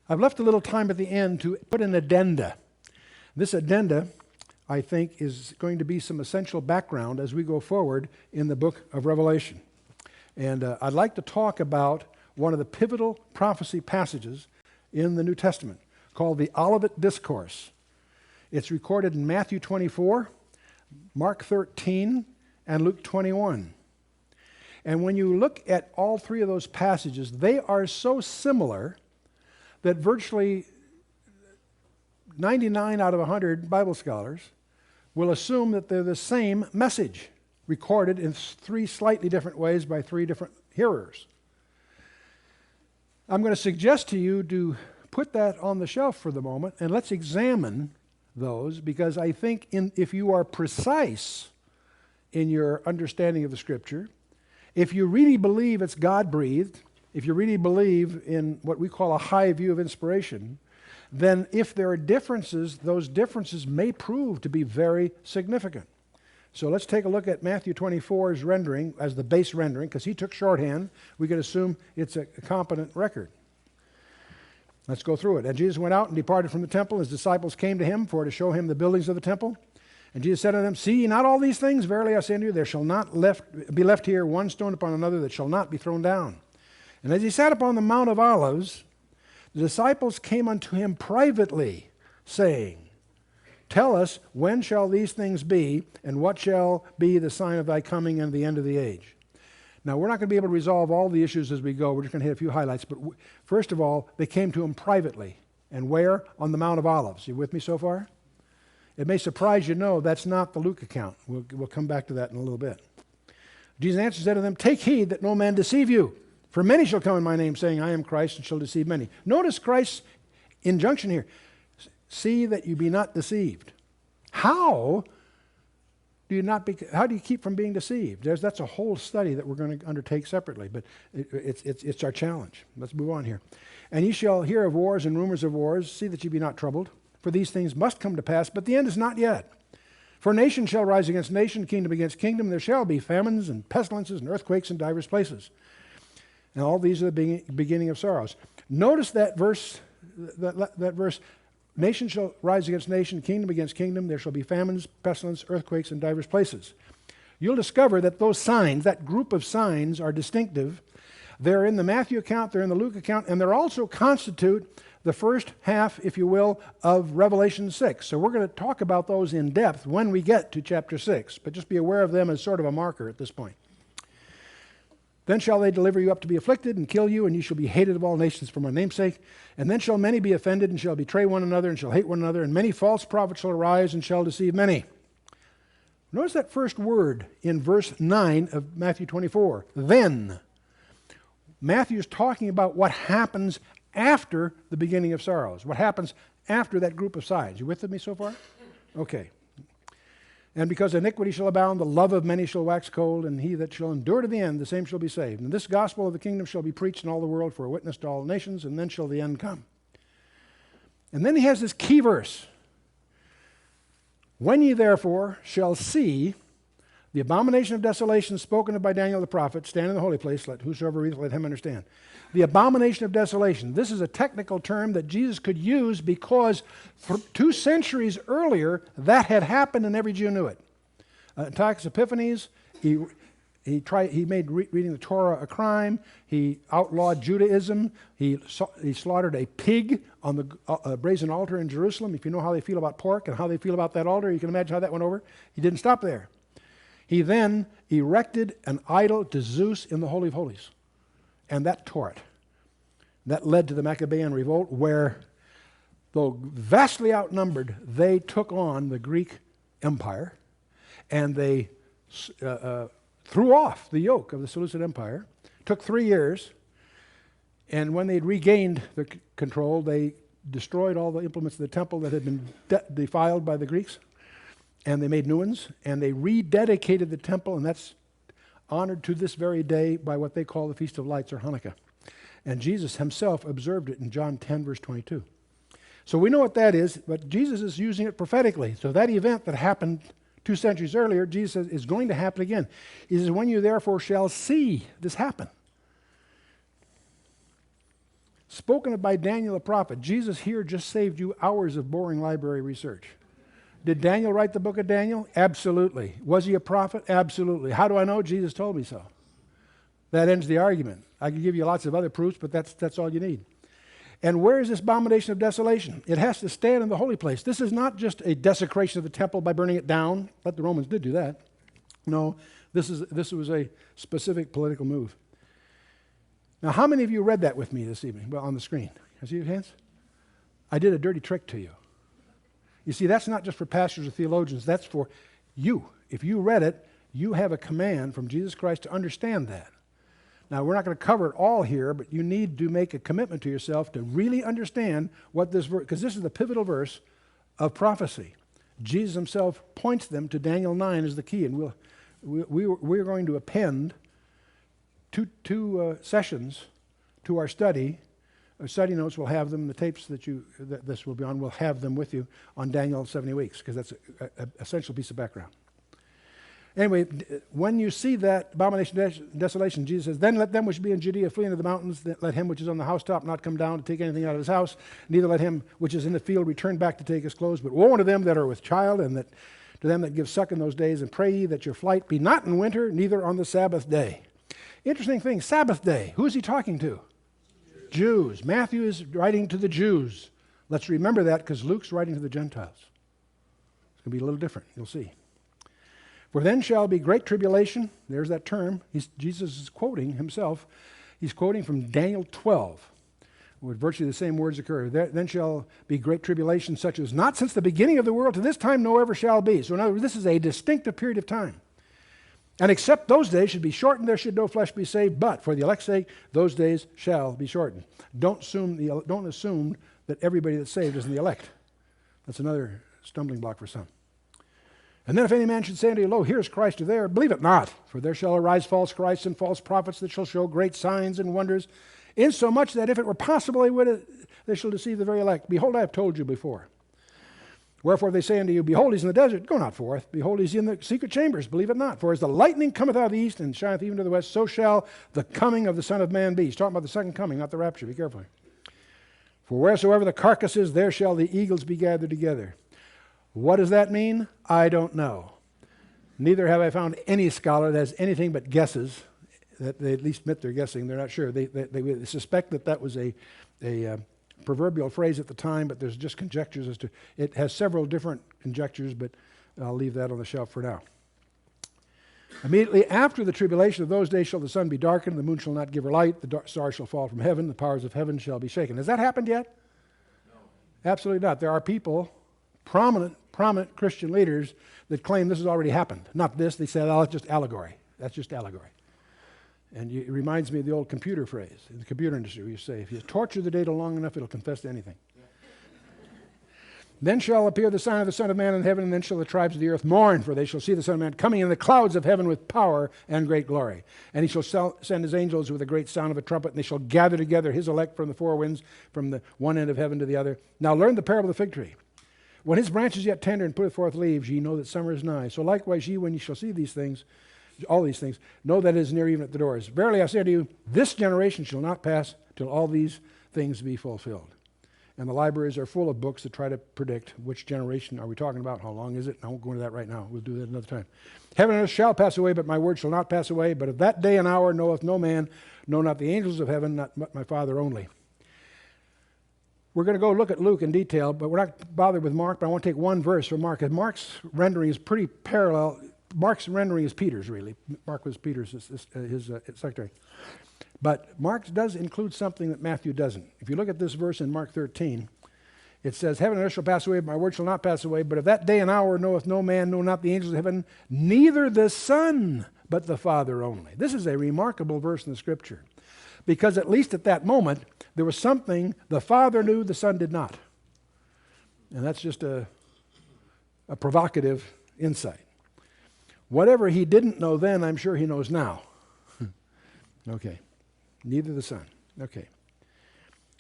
I've left a little time at the end to put an addenda. This addenda, I think, is going to be some essential background as we go forward in the book of Revelation. And I'd like to talk about one of the pivotal prophecy passages in the New Testament called the Olivet Discourse. It's recorded in Matthew 24, Mark 13, and Luke 21. And when you look at all three of those passages, they are so similar that virtually 99 out of 100 Bible scholars will assume that they're the same message, recorded in three slightly different ways by three different hearers. I'm going to suggest to you to put that on the shelf for the moment, and let's examine those, because I think if you are precise in your understanding of the Scripture, if you really believe it's God-breathed, if you really believe in what we call a high view of inspiration, then if there are differences, those differences may prove to be very significant. So let's take a look at Matthew 24's rendering as the base rendering, because he took shorthand. We could assume it's a competent record. Let's go through it. And Jesus went out and departed from the temple. His disciples came to him to show him the buildings of the temple. And Jesus said unto them, See ye not all these things? Verily I say unto you, there shall not be left here one stone upon another that shall not be thrown down. And as he sat upon the Mount of Olives, the disciples came unto him privately, saying, Tell us, when shall these things be, and what shall be the sign of thy coming and the end of the age? Now, we're not going to be able to resolve all the issues as we go. We're just going to hit a few highlights. But first of all, they came to him privately. And where? On the Mount of Olives. You with me so far? It may surprise you to know that's not the Luke account. We'll come back to that in a little bit. Jesus answered, said to them, Take heed that no man deceive you. For many shall come in my name, saying, I am Christ, and shall deceive many. Notice Christ's injunction here. See that you be not deceived. How do you keep from being deceived? That's a whole study that we're going to undertake separately, but it's our challenge. Let's move on here. And ye shall hear of wars and rumors of wars. See that ye be not troubled. For these things must come to pass, but the end is not yet. For nation shall rise against nation, kingdom against kingdom. There shall be famines and pestilences and earthquakes in divers places. And all these are the beginning of sorrows. Notice that verse, that verse, nation shall rise against nation, kingdom against kingdom. There shall be famines, pestilence, earthquakes in divers places. You'll discover that those signs, that group of signs, are distinctive. They're in the Matthew account, they're in the Luke account, and they're also constitute the first half, if you will, of Revelation 6. So we're going to talk about those in depth when we get to chapter 6, but just be aware of them as sort of a marker at this point. Then shall they deliver you up to be afflicted and kill you, and you shall be hated of all nations for my name's sake. And then shall many be offended and shall betray one another and shall hate one another, and many false prophets shall arise and shall deceive many. Notice that first word in verse 9 of Matthew 24, then. Matthew is talking about what happens after the beginning of sorrows, what happens after that group of signs. You with me so far? Okay. And because iniquity shall abound, the love of many shall wax cold, and he that shall endure to the end, the same shall be saved. And this gospel of the kingdom shall be preached in all the world for a witness to all nations, and then shall the end come. And then he has this key verse. When ye therefore shall see the abomination of desolation spoken of by Daniel the prophet, stand in the holy place, let whosoever readeth, let him understand. The abomination of desolation. This is a technical term that Jesus could use because 2 centuries earlier, that had happened and every Jew knew it. Antiochus Epiphanes, he made reading the Torah a crime. He outlawed Judaism. He slaughtered a pig on the brazen altar in Jerusalem. If you know how they feel about pork and how they feel about that altar, you can imagine how that went over. He didn't stop there. He then erected an idol to Zeus in the Holy of Holies. And that tore it. That led to the Maccabean revolt where, though vastly outnumbered, they took on the Greek Empire and they threw off the yoke of the Seleucid Empire. Took 3 years, and when they'd regained the control, they destroyed all the implements of the temple that had been defiled by the Greeks, and they made new ones, and they rededicated the temple, and that's honored to this very day by what they call the Feast of Lights or Hanukkah. And Jesus himself observed it in John 10, verse 22. So we know what that is, but Jesus is using it prophetically. So that event that happened 2 centuries earlier, Jesus says, is going to happen again. He says, when you therefore shall see this happen. spoken of by Daniel the prophet. Jesus here just saved you hours of boring library research. Did Daniel write the book of Daniel? Absolutely. Was he a prophet? Absolutely. How do I know? Jesus told me so. That ends the argument. I could give you lots of other proofs, but that's all you need. And where is this abomination of desolation? It has to stand in the holy place. This is not just a desecration of the temple by burning it down. But the Romans did do that. No, this was a specific political move. Now, how many of you read that with me this evening? Well, on the screen. I see your hands? I did a dirty trick to you. You see, that's not just for pastors or theologians. That's for you. If you read it, you have a command from Jesus Christ to understand that. Now, we're not going to cover it all here, but you need to make a commitment to yourself to really understand what this verse, because this is the pivotal verse of prophecy. Jesus himself points them to Daniel 9 as the key, and we're going to append two sessions to our study. Our study notes will have them, the tapes that this will be on, will have them with you on Daniel 70 weeks, because that's an essential piece of background. Anyway, when you see that abomination desolation, Jesus says, then let them which be in Judea flee into the mountains, let him which is on the housetop not come down to take anything out of his house, neither let him which is in the field return back to take his clothes. But woe unto them that are with child, and that to them that give suck in those days, and pray ye that your flight be not in winter, neither on the Sabbath day. Interesting thing, Sabbath day. Who is he talking to? Jews. Matthew is writing to the Jews. Let's remember that, because Luke's writing to the Gentiles. It's going to be a little different. You'll see. For then shall be great tribulation. There's that term. Jesus is quoting himself. He's quoting from Daniel 12, where virtually the same words occur. Then shall be great tribulation, such as not since the beginning of the world to this time no ever shall be. So in other words, this is a distinctive period of time. And except those days should be shortened, there should no flesh be saved. But for the elect's sake, those days shall be shortened. Don't assume that everybody that's saved is in the elect. That's another stumbling block for some. And then if any man should say unto you, lo, here is Christ, or there, believe it not. For there shall arise false Christs and false prophets that shall show great signs and wonders, insomuch that if it were possible they shall deceive the very elect. Behold, I have told you before. Wherefore they say unto you, behold, he's in the desert, go not forth. Behold, he's in the secret chambers, believe it not. For as the lightning cometh out of the east and shineth even to the west, so shall the coming of the Son of Man be. He's talking about the second coming, not the rapture. Be careful. For wheresoever the carcass is, there shall the eagles be gathered together. What does that mean? I don't know. Neither have I found any scholar that has anything but guesses, that they at least admit they're guessing. They're not sure. They suspect that was a proverbial phrase at the time, but there's just conjectures as to, it has several different conjectures, but I'll leave that on the shelf for now. Immediately after the tribulation of those days shall the sun be darkened, the moon shall not give her light, the stars shall fall from heaven, the powers of heaven shall be shaken. Has that happened yet? No. Absolutely not. There are people, prominent Christian leaders, that claim this has already happened. Not this, they said, oh, it's just allegory. That's just allegory. And it reminds me of the old computer phrase in the computer industry, where you say, if you torture the data long enough, it'll confess to anything. Yeah. Then shall appear the sign of the Son of Man in heaven, and then shall the tribes of the earth mourn, for they shall see the Son of Man coming in the clouds of heaven with power and great glory. And he shall send his angels with a great sound of a trumpet, and they shall gather together his elect from the four winds, from the one end of heaven to the other. Now learn the parable of the fig tree. When his branch is yet tender and putteth forth leaves, ye know that summer is nigh. So likewise ye, when ye shall see these things, all these things, know that it is near even at the doors. Verily I say unto you, this generation shall not pass till all these things be fulfilled. And the libraries are full of books that try to predict which generation are we talking about, how long is it. I won't go into that right now. We'll do that another time. Heaven and earth shall pass away, but my word shall not pass away. But of that day and hour knoweth no man, no, not the angels of heaven, not my Father only. We're going to go look at Luke in detail, but we're not bothered with Mark, but I want to take one verse from Mark. And Mark's rendering is pretty parallel. Mark's rendering is Peter's, really. Mark was Peter's, his secretary. But Mark does include something that Matthew doesn't. If you look at this verse in Mark 13, it says, heaven and earth shall pass away, but my word shall not pass away. But of that day and hour knoweth no man, no, not the angels of heaven, neither the Son, but the Father only. This is a remarkable verse in the Scripture, because at least at that moment, there was something the Father knew, the Son did not. And that's just a provocative insight. Whatever he didn't know then, I'm sure he knows now. Okay. Neither the Son. Okay.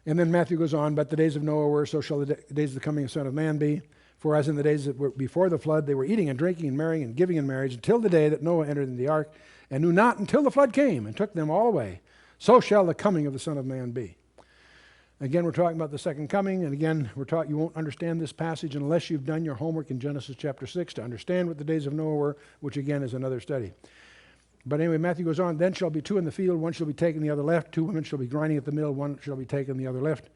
And then Matthew goes on, but the days of Noah were, so shall the days of the coming of the Son of Man be. For as in the days that were before the flood, they were eating and drinking and marrying and giving in marriage until the day that Noah entered in the ark, and knew not until the flood came and took them all away. So shall the coming of the Son of Man be. Again, we're talking about the second coming, and again, we're taught you won't understand this passage unless you've done your homework in Genesis chapter 6 to understand what the days of Noah were, which again is another study. But anyway, Matthew goes on, then shall be two in the field, one shall be taken, the other left. Two women shall be grinding at the mill, one shall be taken, the other left.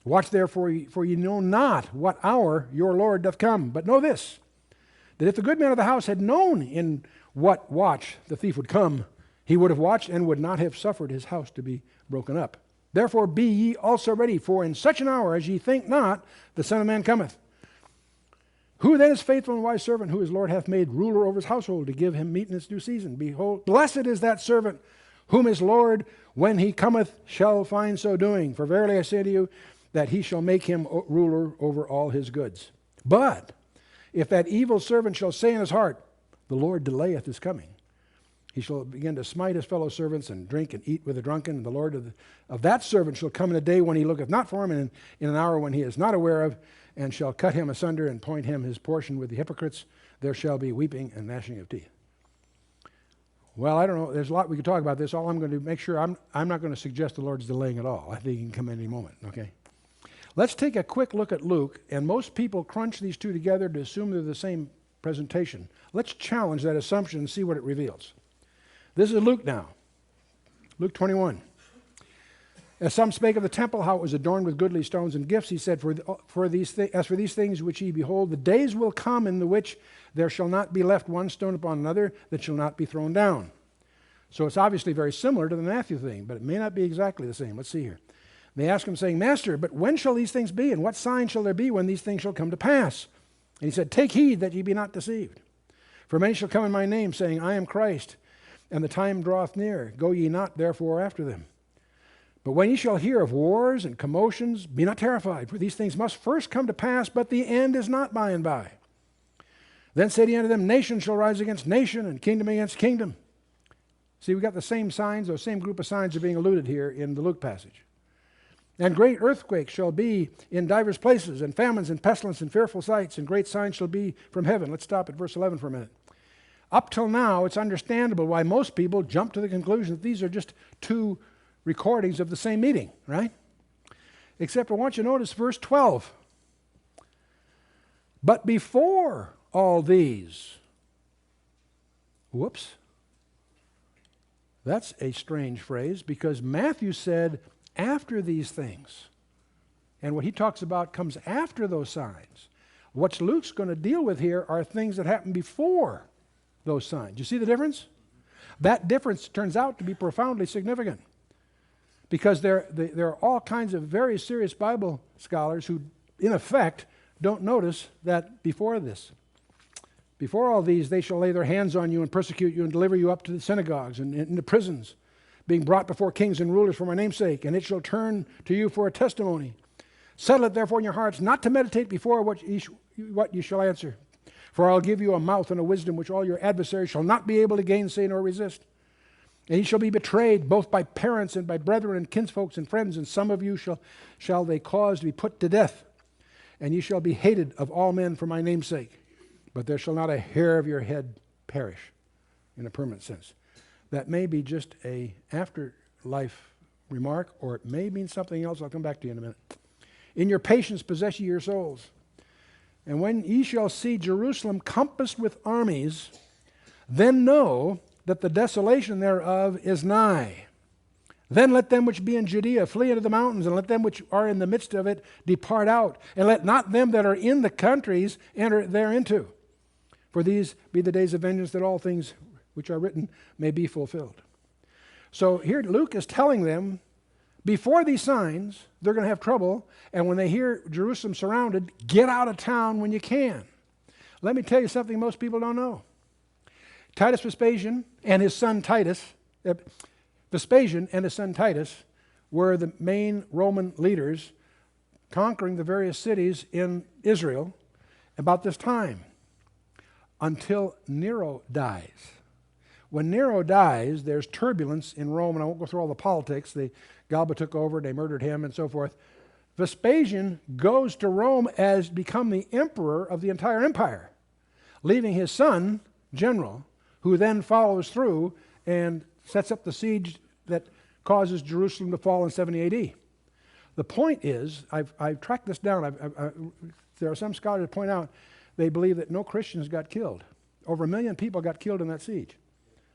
Watch therefore, for ye know not what hour your Lord doth come. But know this, that if the good man of the house had known in what watch the thief would come, he would have watched and would not have suffered his house to be broken up. Therefore be ye also ready, for in such an hour as ye think not, the Son of Man cometh. Who then is faithful and wise servant, who his Lord hath made ruler over his household, to give him meat in its due season? Behold, blessed is that servant, whom his Lord, when he cometh, shall find so doing. For verily I say to you, that he shall make him ruler over all his goods. But if that evil servant shall say in his heart, the Lord delayeth his coming, he shall begin to smite his fellow servants and drink and eat with the drunken. And the Lord of that servant shall come in a day when he looketh not for him, and in an hour when he is not aware of, and shall cut him asunder and point him his portion with the hypocrites. There shall be weeping and gnashing of teeth. Well, I don't know. There's a lot we could talk about this. All I'm going to make sure, I'm not going to suggest the Lord's delaying at all. I think he can come any moment, okay? Let's take a quick look at Luke, and most people crunch these two together to assume they're the same presentation. Let's challenge that assumption and see what it reveals. This is Luke now. Luke 21. As some spake of the temple, how it was adorned with goodly stones and gifts, he said, as for these things which ye behold, the days will come in the which there shall not be left one stone upon another that shall not be thrown down. So it's obviously very similar to the Matthew thing, but it may not be exactly the same. Let's see here. They asked him, saying, Master, but when shall these things be, and what sign shall there be when these things shall come to pass? And he said, Take heed that ye be not deceived. For many shall come in my name, saying, I am Christ, and the time draweth near. Go ye not therefore after them. But when ye shall hear of wars and commotions, be not terrified, for these things must first come to pass, but the end is not by and by. Then said he unto them, Nation shall rise against nation, and kingdom against kingdom. See, we got the same signs, those same group of signs are being alluded here in the Luke passage. And great earthquakes shall be in divers places, and famines and pestilence and fearful sights, and great signs shall be from heaven. Let's stop at verse 11 for a minute. Up till now, it's understandable why most people jump to the conclusion that these are just two recordings of the same meeting, right? Except I want you to notice verse 12. But before all these, whoops, that's a strange phrase, because Matthew said after these things, and what he talks about comes after those signs. What Luke's going to deal with here are things that happened before those signs. You see the difference? That difference turns out to be profoundly significant, because there are all kinds of very serious Bible scholars who, in effect, don't notice that before this. Before all these, they shall lay their hands on you and persecute you and deliver you up to the synagogues and into prisons, being brought before kings and rulers for my name's sake, and it shall turn to you for a testimony. Settle it therefore in your hearts, not to meditate before what you shall answer. For I'll give you a mouth and a wisdom which all your adversaries shall not be able to gainsay nor resist. And ye shall be betrayed both by parents and by brethren and kinsfolks and friends, and some of you shall they cause to be put to death. And ye shall be hated of all men for my name's sake. But there shall not a hair of your head perish, in a permanent sense. That may be just a afterlife remark, or it may mean something else. I'll come back to you in a minute. In your patience possess ye your souls. And when ye shall see Jerusalem compassed with armies, then know that the desolation thereof is nigh. Then let them which be in Judea flee into the mountains, and let them which are in the midst of it depart out, and let not them that are in the countries enter thereinto. For these be the days of vengeance, that all things which are written may be fulfilled. So here Luke is telling them, before these signs, they're going to have trouble, and when they hear Jerusalem surrounded, get out of town when you can. Let me tell you something most people don't know. Titus Vespasian and his son Titus, Vespasian and his son Titus were the main Roman leaders conquering the various cities in Israel about this time, until Nero dies. When Nero dies, there's turbulence in Rome, and I won't go through all the politics. Galba took over, they murdered him, and so forth. Vespasian goes to Rome as become the emperor of the entire empire, leaving his son, general, who then follows through and sets up the siege that causes Jerusalem to fall in 70 AD. The point is, I've tracked this down. There are some scholars that point out they believe that no Christians got killed. Over 1 million people got killed in that siege,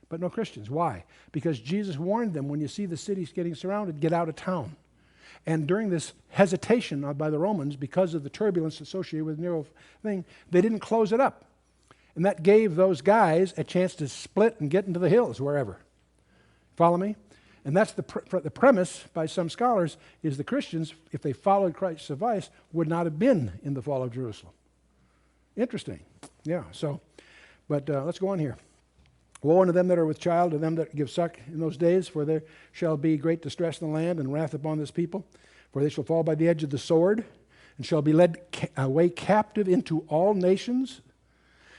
but no Christians. Why? Because Jesus warned them, when you see the cities getting surrounded, get out of town. And during this hesitation by the Romans, because of the turbulence associated with Nero's thing, they didn't close it up. And that gave those guys a chance to split and get into the hills, wherever. Follow me? And that's the premise by some scholars, is the Christians, if they followed Christ's advice, would not have been in the fall of Jerusalem. Interesting. Yeah, so, but let's go on here. Woe unto them that are with child, to them that give suck in those days, for there shall be great distress in the land, and wrath upon this people. For they shall fall by the edge of the sword, and shall be led away captive into all nations,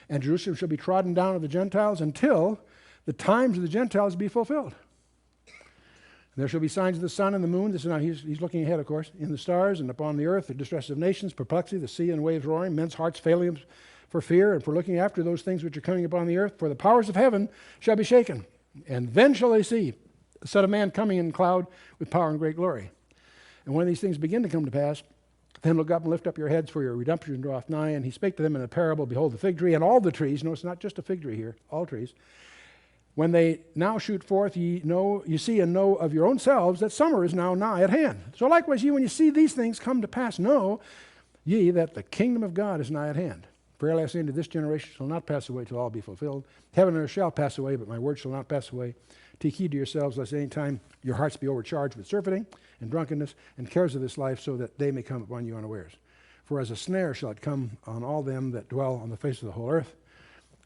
and Jerusalem shall be trodden down of the Gentiles, until the times of the Gentiles be fulfilled. And there shall be signs of the sun and the moon. This is now, he's looking ahead, of course, in the stars, and upon the earth the distress of nations, perplexity, the sea and waves roaring, men's hearts failing for fear, and for looking after those things which are coming upon the earth. For the powers of heaven shall be shaken, and then shall they see the Son of Man coming in cloud with power and great glory. And when these things begin to come to pass, then look up and lift up your heads, for your redemption draweth nigh. And he spake to them in a parable, behold, the fig tree and all the trees. Notice, not just a fig tree here, all trees. When they now shoot forth, ye see and know of your own selves that summer is now nigh at hand. So likewise, when you see these things come to pass, know ye that the kingdom of God is nigh at hand. Verily I say unto this generation shall not pass away till all be fulfilled. Heaven and earth shall pass away, but my word shall not pass away. Take heed to yourselves, lest any time your hearts be overcharged with surfeiting and drunkenness and cares of this life, so that they may come upon you unawares. For as a snare shall it come on all them that dwell on the face of the whole earth.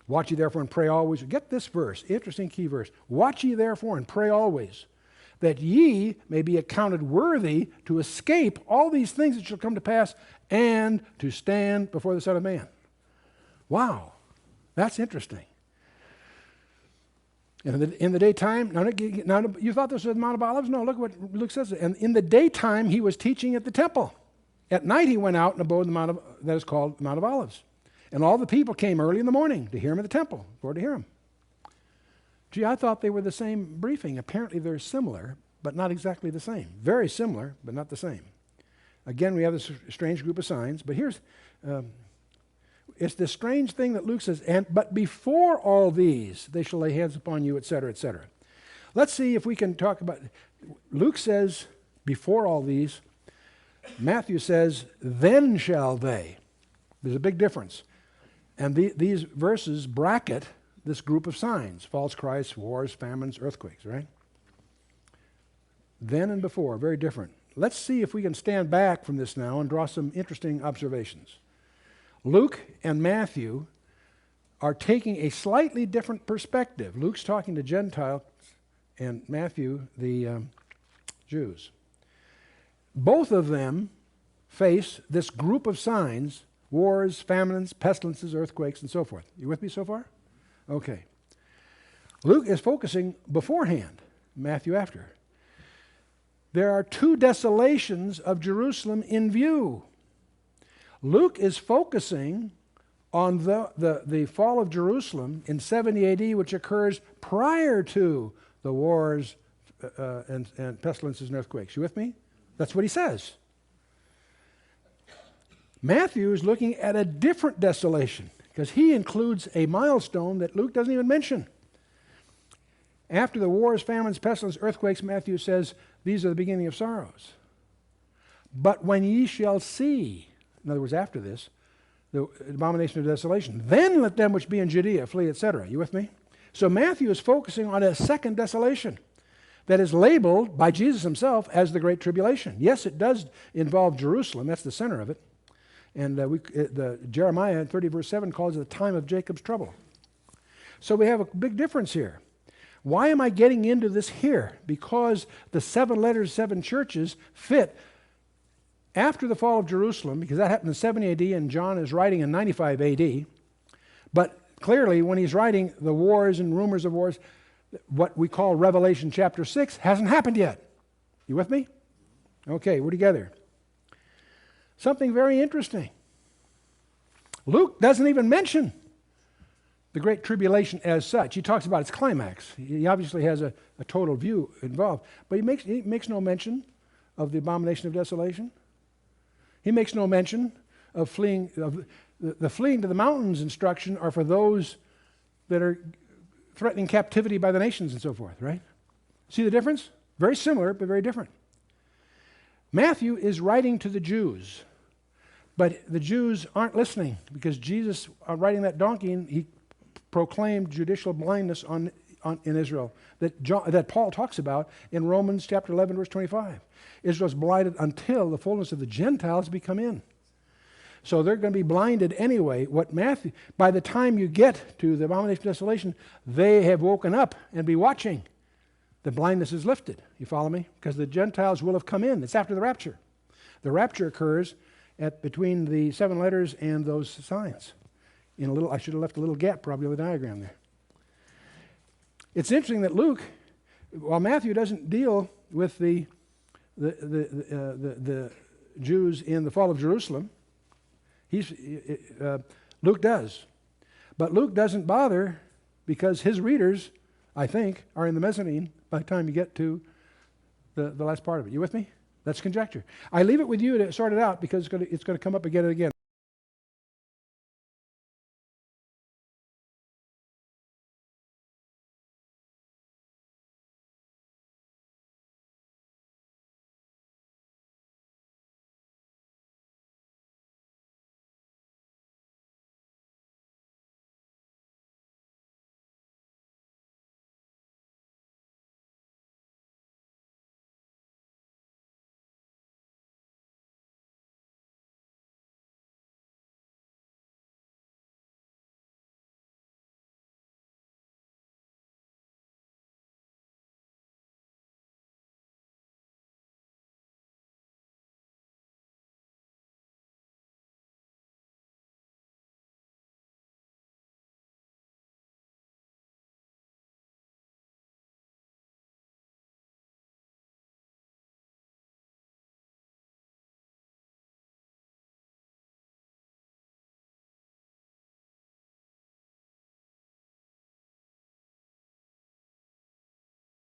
Watch ye therefore and pray always. Get this verse, interesting key verse. Watch ye therefore and pray always, that ye may be accounted worthy to escape all these things that shall come to pass, and to stand before the Son of Man. Wow, that's interesting. And in the daytime, now you thought this was the Mount of Olives? No, look what Luke says. And in the daytime, he was teaching at the temple. At night, he went out and abode in the Mount that is called the Mount of Olives. And all the people came early in the morning to hear him at the temple, or to hear him. Gee, I thought they were the same briefing. Apparently, they're similar, but not exactly the same. Very similar, but not the same. Again, we have this strange group of signs, but here's... it's this strange thing that Luke says, but before all these, they shall lay hands upon you, etc., etc. Let's see if we can talk about, Luke says, before all these. Matthew says, then shall they. There's a big difference. And these verses bracket this group of signs: false Christs, wars, famines, earthquakes, right? Then and before, very different. Let's see if we can stand back from this now and draw some interesting observations. Luke and Matthew are taking a slightly different perspective. Luke's talking to Gentiles and Matthew, the Jews. Both of them face this group of signs: wars, famines, pestilences, earthquakes, and so forth. You with me so far? Okay. Luke is focusing beforehand, Matthew after. There are two desolations of Jerusalem in view. Luke is focusing on the fall of Jerusalem in 70 AD, which occurs prior to the wars and pestilences and earthquakes. You with me? That's what he says. Matthew is looking at a different desolation, because he includes a milestone that Luke doesn't even mention. After the wars, famines, pestilences, earthquakes, Matthew says, these are the beginning of sorrows. But when ye shall see, in other words, after this, the abomination of desolation, then let them which be in Judea flee, etc. You with me? So Matthew is focusing on a second desolation that is labeled by Jesus himself as the Great Tribulation. Yes, it does involve Jerusalem. That's the center of it. And Jeremiah 30 verse 7 calls it the time of Jacob's trouble. So we have a big difference here. Why am I getting into this here? Because the 7 letters, 7 churches fit after the fall of Jerusalem, because that happened in 70 AD, and John is writing in 95 AD. But clearly, when he's writing the wars and rumors of wars, what we call Revelation chapter 6 hasn't happened yet. You with me? Okay, we're together. Something very interesting. Luke doesn't even mention the Great Tribulation as such. He talks about its climax. He obviously has a total view involved. But he makes no mention of the abomination of desolation. He makes no mention of fleeing. The fleeing to the mountains instruction are for those that are threatening captivity by the nations and so forth, right? See the difference? Very similar, but very different. Matthew is writing to the Jews, but the Jews aren't listening because Jesus, riding that donkey, he proclaimed judicial blindness in Israel that Paul talks about in Romans chapter 11, verse 25. Israel's blinded until the fullness of the Gentiles be come in. So they're going to be blinded anyway. By the time you get to the abomination of desolation, they have woken up and be watching. The blindness is lifted. You follow me? Because the Gentiles will have come in. It's after the rapture. The rapture occurs between the 7 letters and those signs. I should have left a little gap probably on the diagram there. It's interesting that Luke, while Matthew doesn't deal with the Jews in the fall of Jerusalem, Luke does. But Luke doesn't bother because his readers, I think, are in the mezzanine by the time you get to the last part of it. You with me? That's conjecture. I leave it with you to sort it out because it's going to come up again and again.